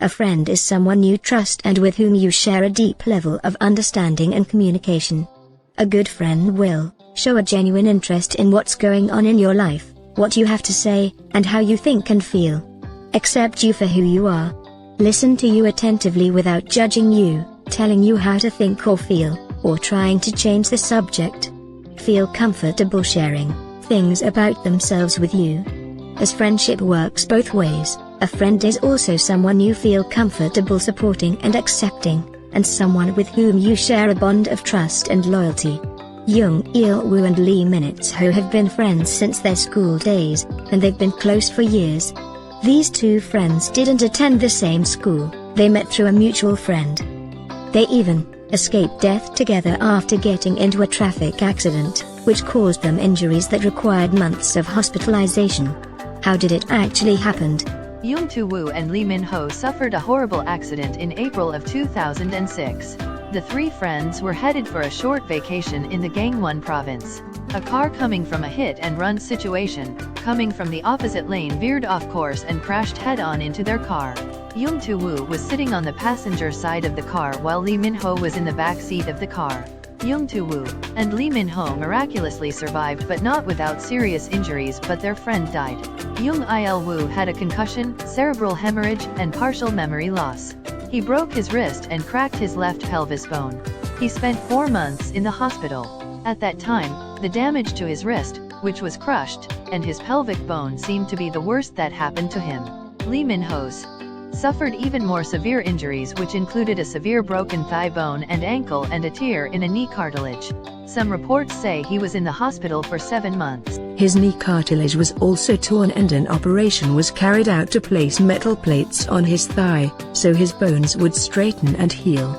A friend is someone you trust and with whom you share a deep level of understanding and communication. A good friend will show a genuine interest in what's going on in your life, what you have to say, and how you think and feel. Accept you for who you are. Listen to you attentively without judging you, telling you how to think or feel, or trying to change the subject. Feel comfortable sharing things about themselves with you. As friendship works both ways, a friend is also someone you feel comfortable supporting and accepting, and someone with whom you share a bond of trust and loyalty. Jung, Il-woo and Lee Min-ho have been friends since their school days, and they've been close for years. These two friends didn't attend the same school, they met through a mutual friend. They even escaped death together after getting into a traffic accident, which caused them injuries that required months of hospitalization. How did it actually happen? Jung Woo and Lee Min-ho suffered a horrible accident in April of 2006. The three friends were headed for a short vacation in the Gangwon province. A car coming from a hit-and-run situation, coming from the opposite lane veered off course and crashed head-on into their car. Jung Woo was sitting on the passenger side of the car while Lee Min-ho was in the back seat of the car. Jung Woo and Lee Min-ho miraculously survived but not without serious injuries, but their friend died. Jung Il-woo had a concussion, cerebral hemorrhage, and partial memory loss. He broke his wrist and cracked his left pelvis bone. He spent 4 months in the hospital. At that time, the damage to his wrist, which was crushed, and his pelvic bone seemed to be the worst that happened to him. Lee Min-ho's suffered even more severe injuries, which included a severe broken thigh bone and ankle and a tear in a knee cartilage. Some reports say he was in the hospital for 7 months. His knee cartilage was also torn and an operation was carried out to place metal plates on his thigh, so his bones would straighten and heal.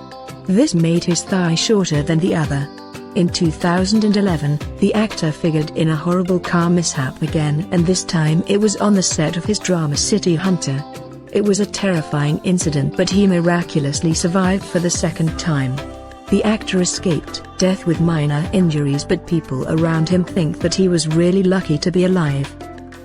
This made his thigh shorter than the other. In 2011, the actor figured in a horrible car mishap again, and this time it was on the set of his drama City Hunter. It was a terrifying incident, but he miraculously survived for the second time. The actor escaped death with minor injuries, but people around him think that he was really lucky to be alive.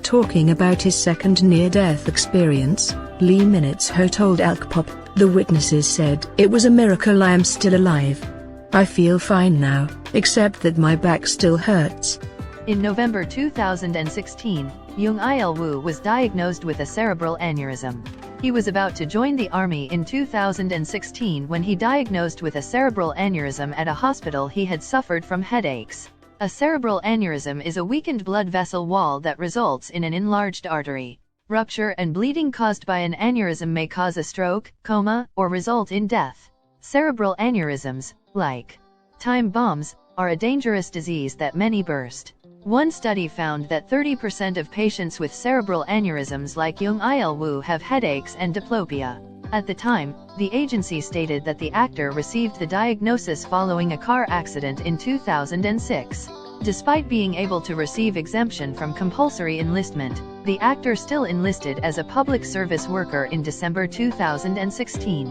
Talking about his second near-death experience, Lee Min-ho told Alkpop, "The witnesses said it was a miracle I am still alive. I feel fine now, except that my back still hurts." In November 2016, Jung Il-woo was diagnosed with a cerebral aneurysm. He was about to join the army in 2016 when he diagnosed with a cerebral aneurysm at a hospital he had suffered from headaches. A cerebral aneurysm is a weakened blood vessel wall that results in an enlarged artery. Rupture and bleeding caused by an aneurysm may cause a stroke, coma, or result in death. Cerebral aneurysms, like time bombs, are a dangerous disease that many burst. One study found that 30% of patients with cerebral aneurysms like Jung Il-woo have headaches and diplopia. At the time, the agency stated that the actor received the diagnosis following a car accident in 2006. Despite being able to receive exemption from compulsory enlistment, the actor still enlisted as a public service worker in December 2016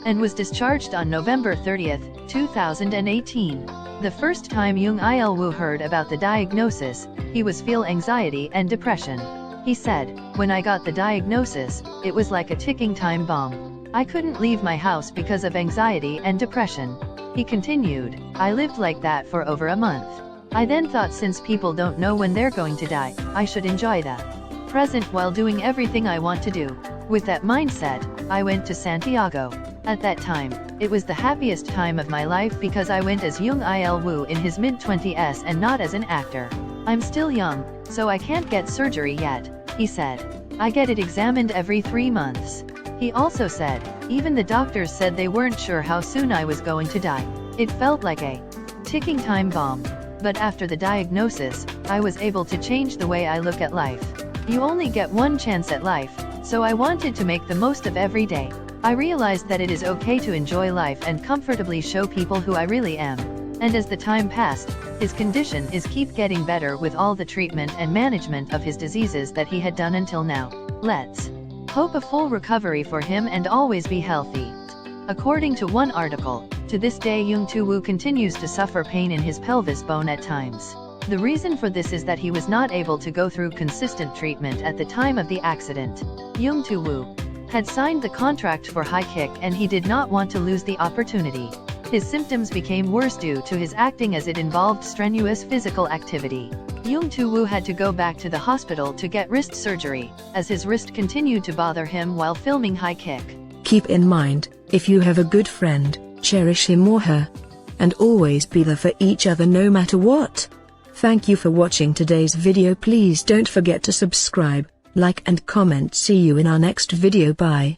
and was discharged on November 30, 2018. The first time Jung Il-woo heard about the diagnosis, he was feel anxiety and depression. He said, "When I got the diagnosis, it was like a ticking time bomb. I couldn't leave my house because of anxiety and depression." He continued, "I lived like that for over a month. I then thought, since people don't know when they're going to die, I should enjoy the present while doing everything I want to do. With that mindset, I went to Santiago. At that time, it was the happiest time of my life because I went as Jung Il-woo in his mid-20s and not as an actor. I'm still young, so I can't get surgery yet," he said. "I get it examined every 3 months." He also said, "Even the doctors said they weren't sure how soon I was going to die. It felt like a ticking time bomb. But after the diagnosis, I was able to change the way I look at life. You only get one chance at life, so I wanted to make the most of every day. I realized that it is okay to enjoy life and comfortably show people who I really am." And as the time passed, his condition is keep getting better with all the treatment and management of his diseases that he had done until now. Let's hope a full recovery for him and always be healthy. According to one article, to this day Jung Woo continues to suffer pain in his pelvis bone at times. The reason for this is that he was not able to go through consistent treatment at the time of the accident. Jung Woo had signed the contract for high kick and he did not want to lose the opportunity. His symptoms became worse due to his acting as it involved strenuous physical activity. Jung Woo had to go back to the hospital to get wrist surgery, as his wrist continued to bother him while filming high kick. Keep in mind, if you have a good friend, cherish him or her. And always be there for each other no matter what. Thank you for watching today's video. Please don't forget to subscribe, like and comment. See you in our next video. Bye.